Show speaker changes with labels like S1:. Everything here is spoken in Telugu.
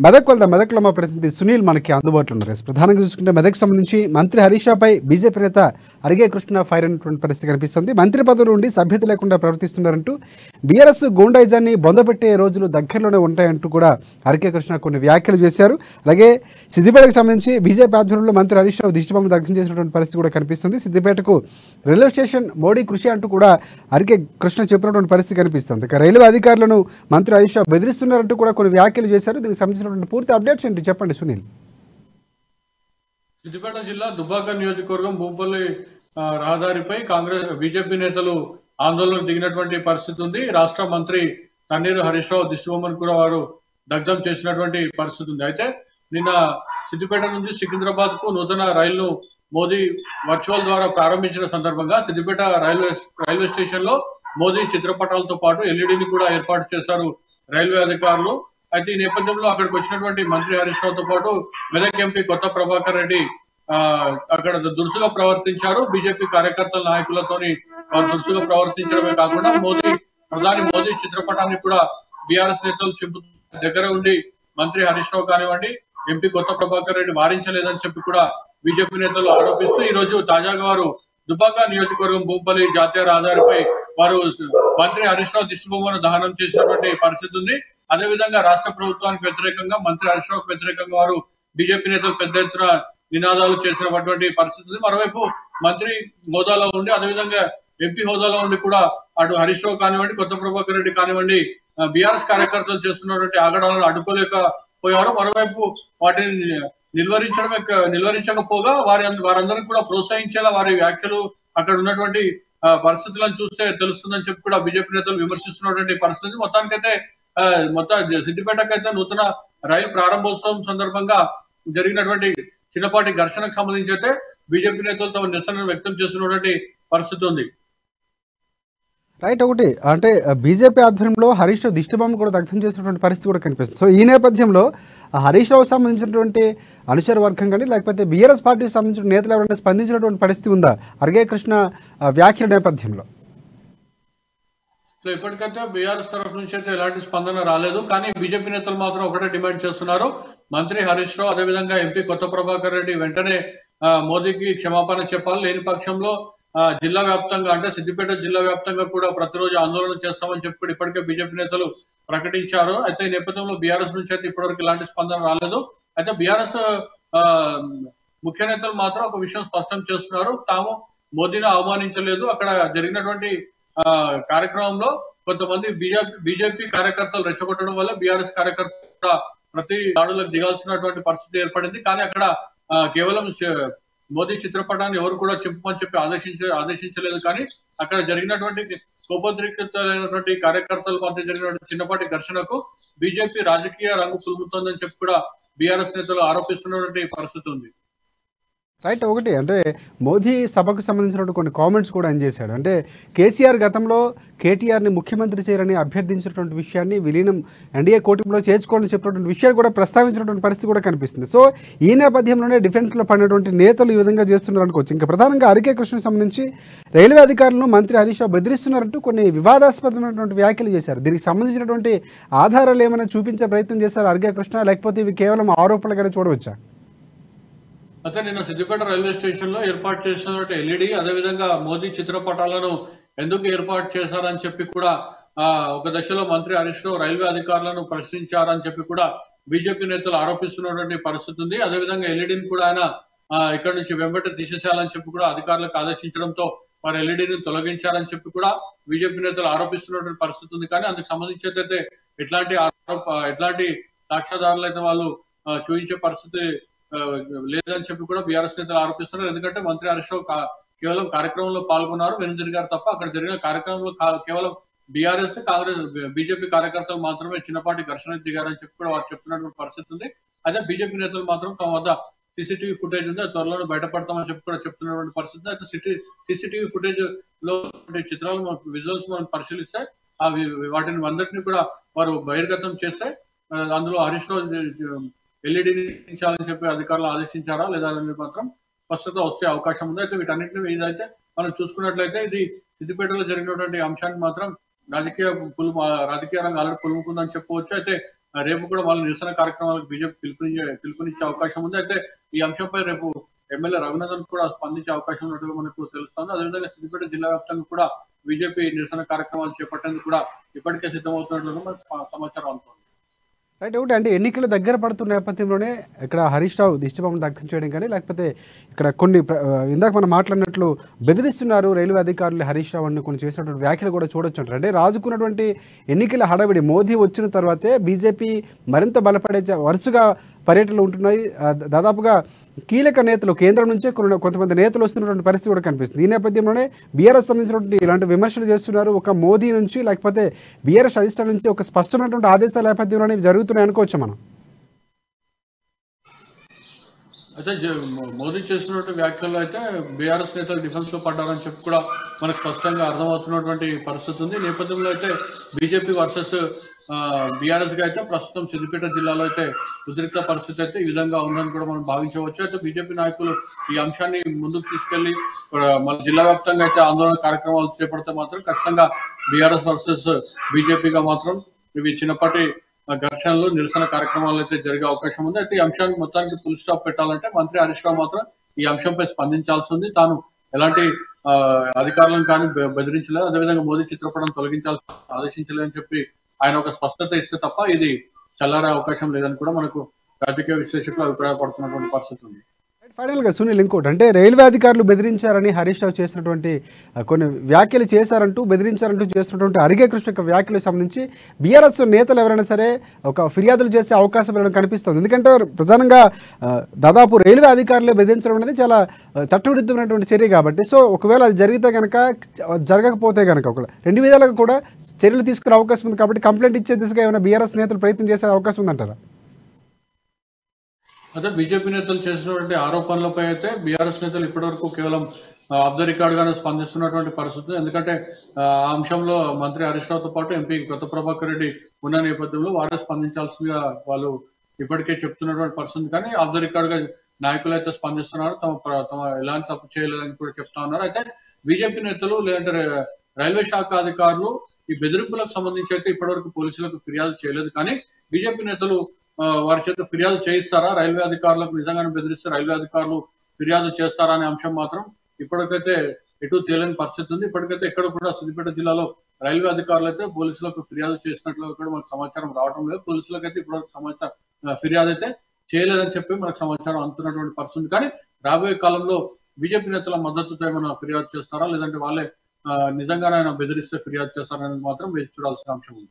S1: మెదక్ వెళ్దాం. మెదక్లో మా ప్రతినిధి సునీల్ మనకి అందుబాటులో ఉన్నారు. ప్రధానంగా చూసుకుంటే మెదక్ సంబంధించి మంత్రి హరీష్ రావుపై బీజేపీ నేత అరిగే కృష్ణ ఫైర్ అయినటువంటి పరిస్థితి కనిపిస్తుంది. మంత్రి పదవులు ఉండి సభ్యత లేకుండా ప్రవర్తిస్తున్నారంటూ బీఆర్ఎస్ గూండాయిజాన్ని బొందపెట్టే రోజులు దగ్గరలోనే ఉంటాయంటూ కూడా అరిగే కృష్ణ కొన్ని వ్యాఖ్యలు చేశారు. అలాగే సిద్దిపేటకు సంబంధించి బీజేపీ ఆధ్వర్యంలో మంత్రి హరీష్ రావు దిష్టిబొమ్మ దగ్ధం చేసినటువంటి పరిస్థితి కూడా కనిపిస్తుంది. సిద్దిపేటకు రైల్వే స్టేషన్ మోడీ కృషి అంటూ కూడా అరిగే కృష్ణ చెప్పినటువంటి పరిస్థితి కనిపిస్తుంది. ఇక రైల్వే అధికారులను మంత్రి హరీష్ రావు బెదిరిస్తున్నారంటూ కూడా కొన్ని వ్యాఖ్యలు చేశారు. దీనికి సంబంధించి పూర్తి అప్డేట్స్ ఏంటి చెప్పండి సునీల్.
S2: సిద్దిపేట జిల్లా దుబ్బాక నియోజకవర్గం భూంపల్లి రహదారిపై కాంగ్రెస్ బీజేపీ నేతలు ఆందోళన దిగినటువంటి పరిస్థితి ఉంది. రాష్ట్ర మంత్రి తన్నీరు హరీష్ రావు దిష్టిబొమ్మను కూడా వారు దగ్ధం చేసినటువంటి పరిస్థితి ఉంది. అయితే నిన్న సిద్దిపేట నుంచి సికింద్రాబాద్ కు నూతన రైలును మోదీ వర్చువల్ ద్వారా ప్రారంభించిన సందర్భంగా సిద్దిపేట రైల్వే స్టేషన్ లో మోదీ చిత్రపటాలతో పాటు ఎల్ఈడిని కూడా ఏర్పాటు చేశారు రైల్వే అధికారులు. అయితే ఈ నేపథ్యంలో అక్కడికి వచ్చినటువంటి మంత్రి హరీష్ రావుతో పాటు మెదక్ ఎంపీ కొత్త ప్రభాకర్ రెడ్డి అక్కడ దురుసుగా ప్రవర్తించారు. బీజేపీ కార్యకర్తల నాయకులతోని వారు దురుసుగా ప్రవర్తించడమే కాకుండా ప్రధాని మోదీ చిత్రపటాన్ని కూడా బీఆర్ఎస్ నేతలు చింపు దగ్గర ఉండి మంత్రి హరీష్ రావు కానివ్వండి ఎంపీ కొత్త ప్రభాకర్ రెడ్డి వారించలేదని చెప్పి కూడా బీజేపీ నేతలు ఆరోపిస్తూ ఈ రోజు తాజాగా వారు దుబ్బాక నియోజకవర్గం భూంపల్లి జాతీయ రహదారిపై వారు మంత్రి హరీష్ రావు దిష్టిబొమ్మను దహనం చేసినటువంటి పరిస్థితి ఉంది. అదేవిధంగా రాష్ట్ర ప్రభుత్వానికి వ్యతిరేకంగా మంత్రి హరీష్ రావుకు వ్యతిరేకంగా వారు బీజేపీ నేతలు పెద్ద ఎత్తున నినాదాలు చేసినటువంటి పరిస్థితి ఉంది. మరోవైపు మంత్రి హోదాలో ఉండి అదేవిధంగా ఎంపీ హోదాలో ఉండి కూడా అటు హరీష్ రావు కానివ్వండి కొత్త ప్రభాకర్ రెడ్డి కానివ్వండి బీఆర్ఎస్ కార్యకర్తలు చేస్తున్నటువంటి ఆగడాలను అడ్డుకోలేకపోయారు. మరోవైపు వాటిని నిలువరించకపోగా వారందరినీ కూడా ప్రోత్సహించేలా వారి వ్యాఖ్యలు అక్కడ ఉన్నటువంటి పరిస్థితులను చూస్తే తెలుస్తుందని చెప్పి కూడా బీజేపీ నేతలు విమర్శిస్తున్నటువంటి పరిస్థితి. మొత్తానికైతే సిద్దిపేటకైతే నూతన రైలు ప్రారంభోత్సవం సందర్భంగా జరిగినటువంటి చిన్నపాటి ఘర్షణకు సంబంధించి అయితే బీజేపీ నేతలు తమ నిరసనను వ్యక్తం చేస్తున్నటువంటి పరిస్థితి ఉంది.
S1: రైట్. ఒకటి అంటే బీజేపీ ఆధ్వర్యంలో హరీష్ రావు దిష్టిబొమ్మను కూడా దగ్ధం చేసినటువంటి పరిస్థితి కూడా కనిపిస్తుంది. సో ఈ నేపథ్యంలో హరీష్ రావుకు సంబంధించినటువంటి అనుచర వర్గం కానీ లేకపోతే బీఆర్ఎస్ పార్టీకి సంబంధించిన నేతలు ఎవరైనా స్పందించినటువంటి పరిస్థితి ఉందా అరిగే కృష్ణ వ్యాఖ్యల నేపథ్యంలో?
S2: సో ఇప్పటికైతే బీఆర్ఎస్ తరఫు నుంచి అయితే ఎలాంటి స్పందన రాలేదు. కానీ బీజేపీ నేతలు మాత్రం ఒకటే డిమాండ్ చేస్తున్నారు. మంత్రి హరీష్ రావు అదేవిధంగా ఎంపీ కొత్త ప్రభాకర్ రెడ్డి వెంటనే మోదీకి క్షమాపణ చెప్పాలి. లేని పక్షంలో జిల్లా వ్యాప్తంగా అంటే సిద్దిపేట జిల్లా వ్యాప్తంగా కూడా ప్రతిరోజు ఆందోళన చేస్తామని చెప్పి ఇప్పటికే బీజేపీ నేతలు ప్రకటించారు. అయితే ఈ నేపథ్యంలో బీఆర్ఎస్ నుంచి అయితే ఇప్పటివరకు ఎలాంటి స్పందన రాలేదు. అయితే బీఆర్ఎస్ ముఖ్య నేతలు మాత్రం ఒక విషయం స్పష్టం చేస్తున్నారు. తాము మోదీని అవమానించలేదు. అక్కడ జరిగినటువంటి కార్యక్రమంలో కొంతమంది బీజేపీ కార్యకర్తలు రెచ్చగొట్టడం వల్ల బీఆర్ఎస్ కార్యకర్త ప్రతి దాడులకు దిగాల్సినటువంటి పరిస్థితి ఏర్పడింది. కానీ అక్కడ కేవలం మోదీ చిత్రపటాన్ని ఎవరు కూడా చింపమని చెప్పి ఆదేశించలేదు. కానీ అక్కడ జరిగినటువంటి కోపోద్రిక్తమైనటువంటి కార్యకర్తల మధ్య జరిగినటువంటి చిన్నపాటి ఘర్షణకు బీజేపీ రాజకీయ రంగు పులుముతోందని చెప్పి కూడా బీఆర్ఎస్ నేతలు ఆరోపిస్తున్నటువంటి పరిస్థితి ఉంది.
S1: రైట్. ఒకటి అంటే మోదీ సభకు సంబంధించినటువంటి కొన్ని కామెంట్స్ కూడా ఆయన చేశాడు. అంటే కేసీఆర్ గతంలో కేటీఆర్ని ముఖ్యమంత్రి చేయాలని అభ్యర్థించినటువంటి విషయాన్ని విలీనం ఎన్డీఏ కూటమిలో చేర్చుకోవాలని చెప్పినటువంటి విషయాలు కూడా ప్రస్తావించినటువంటి పరిస్థితి కూడా కనిపిస్తుంది. సో ఈ నేపథ్యంలోనే డిఫెన్స్లో పడినటువంటి నేతలు ఈ విధంగా చేస్తున్నారు అనుకోవచ్చు. ఇంకా ప్రధానంగా అరిగే కృష్ణకు సంబంధించి రైల్వే అధికారులను మంత్రి హరీష్ రావు బెదిరిస్తున్నారంటూ కొన్ని వివాదాస్పదమైనటువంటి వ్యాఖ్యలు చేశారు. దీనికి సంబంధించినటువంటి ఆధారాలు ఏమైనా చూపించే ప్రయత్నం చేశారు అరిగే కృష్ణ, లేకపోతే ఇవి కేవలం ఆరోపణలుగానే చూడవచ్చా?
S2: అయితే నిన్న సిద్దిపేట రైల్వే స్టేషన్ లో ఏర్పాటు చేసినటువంటి ఎల్ఈడి అదేవిధంగా మోదీ చిత్రపటాలను ఎందుకు ఏర్పాటు చేశారని చెప్పి కూడా ఒక దశలో మంత్రి హరీష్ రావు రైల్వే అధికారులను ప్రశ్నించారని చెప్పి కూడా బీజేపీ నేతలు ఆరోపిస్తున్నటువంటి పరిస్థితి ఉంది. అదేవిధంగా ఎల్ఈడిని కూడా ఆయన ఇక్కడ నుంచి వెంబట తీసేసేయాలని చెప్పి కూడా అధికారులకు ఆదేశించడంతో వారు ఎల్ఈడిని తొలగించారని చెప్పి కూడా బీజేపీ నేతలు ఆరోపిస్తున్నటువంటి పరిస్థితి ఉంది. కానీ అందుకు సంబంధించి అయితే ఎట్లాంటి సాక్ష్యాధారాలు అయితే వాళ్ళు చూపించే పరిస్థితి లేదని చెప్పి కూడా బీఆర్ఎస్ నేతలు ఆరోపిస్తున్నారు. ఎందుకంటే మంత్రి హరీష్ రావు కేవలం కార్యక్రమంలో పాల్గొన్నారు, వెనుదిరిగారు తప్ప అక్కడ జరిగిన కార్యక్రమంలో కేవలం బీఆర్ఎస్ కాంగ్రెస్ బీజేపీ కార్యకర్తలు మాత్రమే చిన్నపాటి ఘర్షణ దిగారని చెప్పి కూడా వారు చెప్తున్నటువంటి పరిస్థితి ఉంది. అదే బీజేపీ నేతలు మాత్రం తమ వద్ద సీసీటీవీ ఫుటేజ్ ఉంది, త్వరలో బయటపడతామని చెప్పి కూడా చెప్తున్నటువంటి పరిస్థితి. అయితే సీసీటీవీ ఫుటేజ్ లో చిత్రాలు విజువల్స్ మనం పరిశీలిస్తే వాటిని అందరినీ కూడా వారు బహిర్గతం చేస్తే అందులో హరీష్ రావు ఎల్ఈడిని ఇచ్చాలని చెప్పి అధికారులు ఆదేశించారా లేదా అనేది మాత్రం స్పష్టత వచ్చే అవకాశం ఉంది. అయితే వీటన్నింటినీ ఏదైతే మనం చూసుకున్నట్లయితే ఇది సిద్దిపేటలో జరిగినటువంటి అంశాన్ని మాత్రం రాజకీయ రంగం ఆల్రెడీ పులుముకుందని చెప్పవచ్చు. అయితే రేపు కూడా వాళ్ళ నిరసన కార్యక్రమాలకు బీజేపీ పిలుపునిచ్చే అవకాశం ఉంది. అయితే ఈ అంశంపై రేపు ఎమ్మెల్యే రఘునందన్ కూడా స్పందించే అవకాశం ఉన్నట్టుగా మనకు తెలుస్తోంది. అదేవిధంగా సిద్దిపేట జిల్లా వ్యాప్తంగా కూడా బీజేపీ నిరసన కార్యక్రమాలు చేపట్టేందుకు కూడా ఇప్పటికే సిద్ధమవుతున్నట్లు మనకు సమాచారం అందుతోంది.
S1: రైట్. ఒకటి అంటే ఎన్నికలు దగ్గర పడుతున్న నేపథ్యంలోనే ఇక్కడ హరీష్ రావు దిష్టిబొమ్మ దగ్ధం చేయడం కానీ లేకపోతే ఇక్కడ కొన్ని ఇందాక మనం మాట్లాడినట్లు బెదిరిస్తున్నారు రైల్వే అధికారులు హరీష్ రావు అని కొన్ని చేసినటువంటి వ్యాఖ్యలు కూడా చూడొచ్చు అంటారు. అంటే రాజుకున్నటువంటి ఎన్నికల హడావిడి మోదీ వచ్చిన తర్వాతే బీజేపీ మరింత బలపడే వరుసగా పర్యటనలు ఉంటున్నాయి. దాదాపుగా కీలక నేతలు కేంద్రం నుంచే కొంతమంది నేతలు వస్తున్నటువంటి పరిస్థితి కూడా కనిపిస్తుంది. ఈ నేపథ్యంలోనే బీఆర్ఎస్ సంబంధించినటువంటి ఇలాంటి విమర్శలు చేస్తున్నారు. ఒక మోదీ నుంచి లేకపోతే బీఆర్ఎస్ అధిష్టానం నుంచి ఒక స్పష్టమైనటువంటి ఆదేశాల నేపథ్యంలోనే జరుగుతున్నాయి అనుకోవచ్చు మనం.
S2: అయితే మోదీ చేసినటువంటి వ్యాఖ్యల్లో అయితే బీఆర్ఎస్ నేతలు డిఫెన్స్ లో పడ్డారని చెప్పి కూడా మనకు స్పష్టంగా అర్థమవుతున్నటువంటి పరిస్థితి ఉంది. నేపథ్యంలో అయితే బీజేపీ వర్సెస్ బీఆర్ఎస్ గా అయితే ప్రస్తుతం సిద్దిపేట జిల్లాలో అయితే ఉద్రిక్త పరిస్థితి అయితే ఈ విధంగా ఉందని కూడా మనం భావించవచ్చు. అయితే బీజేపీ నాయకులు ఈ అంశాన్ని ముందుకు తీసుకెళ్లి మన జిల్లా వ్యాప్తంగా అయితే ఆందోళన కార్యక్రమాలు చేపడితే మాత్రం ఖచ్చితంగా బీఆర్ఎస్ వర్సెస్ బీజేపీగా మాత్రం ఇవి చిన్నపాటి ఘర్షణలు నిరసన కార్యక్రమాలు అయితే జరిగే అవకాశం ఉంది. అయితే ఈ అంశానికి మొత్తానికి ఫుల్ స్టాప్ పెట్టాలంటే మంత్రి హరీష్ రావు మాత్రం ఈ అంశంపై స్పందించాల్సి ఉంది. తాను ఎలాంటి అధికారులను కానీ బెదిరించలేదు, అదేవిధంగా మోదీ చిత్రపటం తొలగించాల్సి ఆదేశించలేదని చెప్పి ఆయన ఒక స్పష్టత ఇస్తే తప్ప ఇది చల్లారే అవకాశం లేదని కూడా మనకు రాజకీయ విశ్లేషకులు అభిప్రాయపడుతున్నటువంటి పరిస్థితి ఉంది.
S1: ఫైనల్గా సునీల్, ఇంకోటి అంటే రైల్వే అధికారులు బెదిరించారని హరీష్ రావు చేసినటువంటి కొన్ని వ్యాఖ్యలు బెదిరించారంటూ చేసినటువంటి అరిగే కృష్ణ యొక్క వ్యాఖ్యలకు సంబంధించి బీఆర్ఎస్ నేతలు ఎవరైనా సరే ఒక ఫిర్యాదులు చేసే అవకాశం ఏమైనా కనిపిస్తుంది. ఎందుకంటే ప్రధానంగా దాదాపు రైల్వే అధికారులు బెదిరించడం అనేది చాలా చట్టవిరుద్ధమైనటువంటి చర్య కాబట్టి, సో ఒకవేళ అది జరిగితే కనుక జరగకపోతే కనుక ఒక రెండు విధాలుగా కూడా చర్యలు తీసుకునే అవకాశం ఉంది. కాబట్టి కంప్లైంట్ ఇచ్చే దిశగా ఏమైనా బీఆర్ఎస్ నేతలు ప్రయత్నం చేసే అవకాశం ఉందంటారా?
S2: అదే బీజేపీ నేతలు చేసినటువంటి ఆరోపణలపై అయితే బీఆర్ఎస్ నేతలు ఇప్పటివరకు కేవలం ఆఫ్ ద రికార్డ్ గానే స్పందిస్తున్నటువంటి పరిస్థితి. ఎందుకంటే ఆ అంశంలో మంత్రి హరీష్ రావుతో పాటు ఎంపీ కొత్త ప్రభాకర్ రెడ్డి ఉన్న నేపథ్యంలో వారే స్పందించాల్సిందిగా వాళ్ళు ఇప్పటికే చెప్తున్నటువంటి పరిస్థితి. కానీ ఆఫ్ ద రికార్డ్ గా నాయకులు అయితే స్పందిస్తున్నారు, తమ ఎలాంటి తప్పు చేయలేదని కూడా చెప్తా ఉన్నారు. అయితే బీజేపీ నేతలు లేదంటే రైల్వే శాఖ అధికారులు ఈ బెదిరింపులకు సంబంధించి అయితే ఇప్పటివరకు పోలీసులకు ఫిర్యాదు చేయలేదు. కానీ బీజేపీ నేతలు వారి చేత ఫిర్యాదు చేయిస్తారా, రైల్వే అధికారులకు నిజంగానే బెదిరిస్తే రైల్వే అధికారులు ఫిర్యాదు చేస్తారా అనే అంశం మాత్రం ఇప్పటికైతే ఎటు తేలని పరిస్థితి ఉంది. ఇప్పటికైతే ఎక్కడ కూడా సిద్దిపేట జిల్లాలో రైల్వే అధికారులు అయితే పోలీసులకు ఫిర్యాదు చేసినట్లు కూడా మనకు సమాచారం రావడం లేదు. పోలీసులకు అయితే ఇప్పటివరకు ఫిర్యాదు అయితే చేయలేదని చెప్పి మనకు సమాచారం అందుతున్నటువంటి పరిస్థితి. కానీ రాబోయే కాలంలో బీజేపీ నేతల మద్దతుతో ఏమైనా ఫిర్యాదు చేస్తారా, లేదంటే వాళ్ళే నిజంగానే ఆయన బెదిరిస్తే ఫిర్యాదు చేస్తారనేది మాత్రం వేచి చూడాల్సిన అంశం ఉంది.